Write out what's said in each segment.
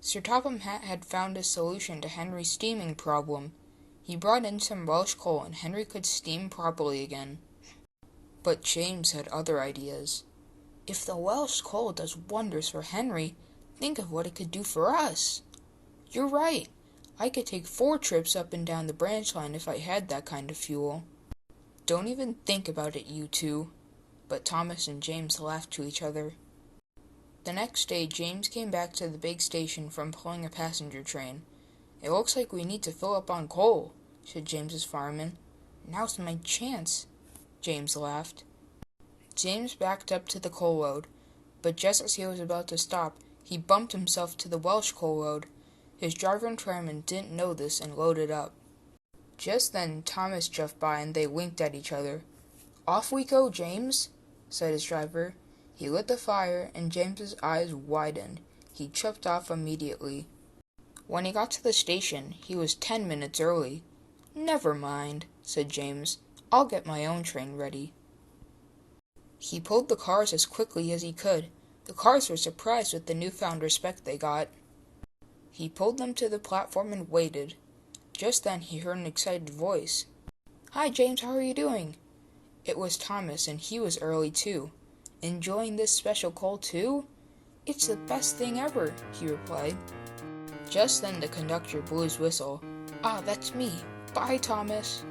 Sir Topham Hatt had found a solution to Henry's steaming problem. He brought in some Welsh coal and Henry could steam properly again. But James had other ideas. If the Welsh coal does wonders for Henry, think of what it could do for us. You're right. I could take 4 trips up and down the branch line if I had that kind of fuel. Don't even think about it, you two. But Thomas and James laughed to each other. The next day, James came back to the big station from pulling a passenger train. It looks like we need to fill up on coal, said James's fireman. Now's my chance, James laughed. James backed up to the coal load, but just as he was about to stop, he bumped himself to the Welsh coal load. His driver and fireman didn't know this and loaded up. Just then, Thomas drove by and they winked at each other. Off we go, James, said his driver. He lit the fire, and James's eyes widened. He tripped off immediately. When he got to the station, he was 10 minutes early. Never mind, said James. I'll get my own train ready. He pulled the cars as quickly as he could. The cars were surprised with the newfound respect they got. He pulled them to the platform and waited. Just then he heard an excited voice. Hi, James, how are you doing? It was Thomas, and he was early too. Enjoying this special coal too? It's the best thing ever, he replied. Just then the conductor blew his whistle. Ah, that's me. Bye, Thomas.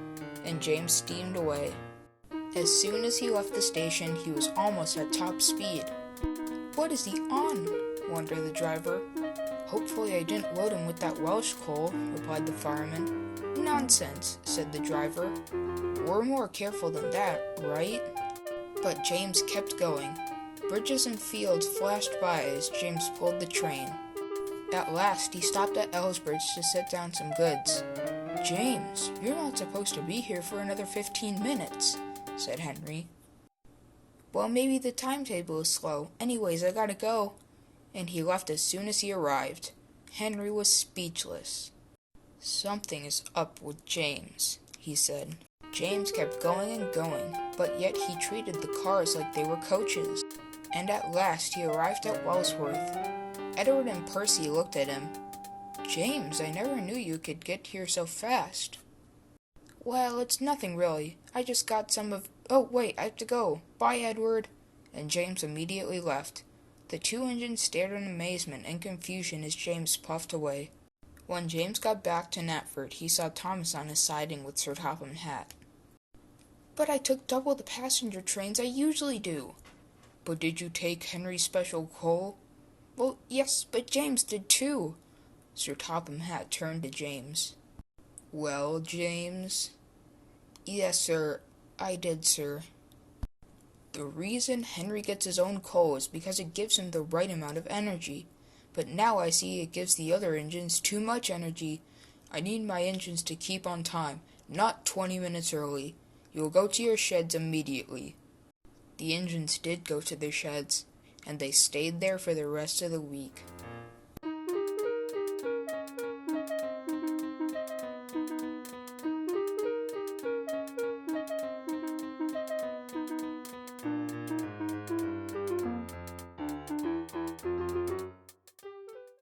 And James steamed away. As soon as he left the station, he was almost at top speed. What is he on? wondered the driver. Hopefully I didn't load him with that Welsh coal, replied the fireman. Nonsense, said the driver. We're more careful than that, right? But James kept going. Bridges and fields flashed by as James pulled the train. At last, he stopped at Ellsbridge to set down some goods. James, you're not supposed to be here for another 15 minutes, said Henry. Well, maybe the timetable is slow. Anyways, I gotta go. And he left as soon as he arrived. Henry was speechless. Something is up with James, he said. James kept going and going, but yet he treated the cars like they were coaches. And at last he arrived at Wellsworth. Edward and Percy looked at him. James, I never knew you could get here so fast. Well, it's nothing really. I just got some of... Oh, wait, I have to go. Bye, Edward. And James immediately left. The 2 engines stared in amazement and confusion as James puffed away. When James got back to Knapford, he saw Thomas on his siding with Sir Topham Hatt. But I took double the passenger trains I usually do. But did you take Henry's special coal? Well, yes, but James did too. Sir Topham Hatt turned to James. Well, James? Yes, sir, I did, sir. The reason Henry gets his own coal is because it gives him the right amount of energy. But now I see it gives the other engines too much energy. I need my engines to keep on time, not 20 minutes early. You will go to your sheds immediately. The engines did go to their sheds, and they stayed there for the rest of the week.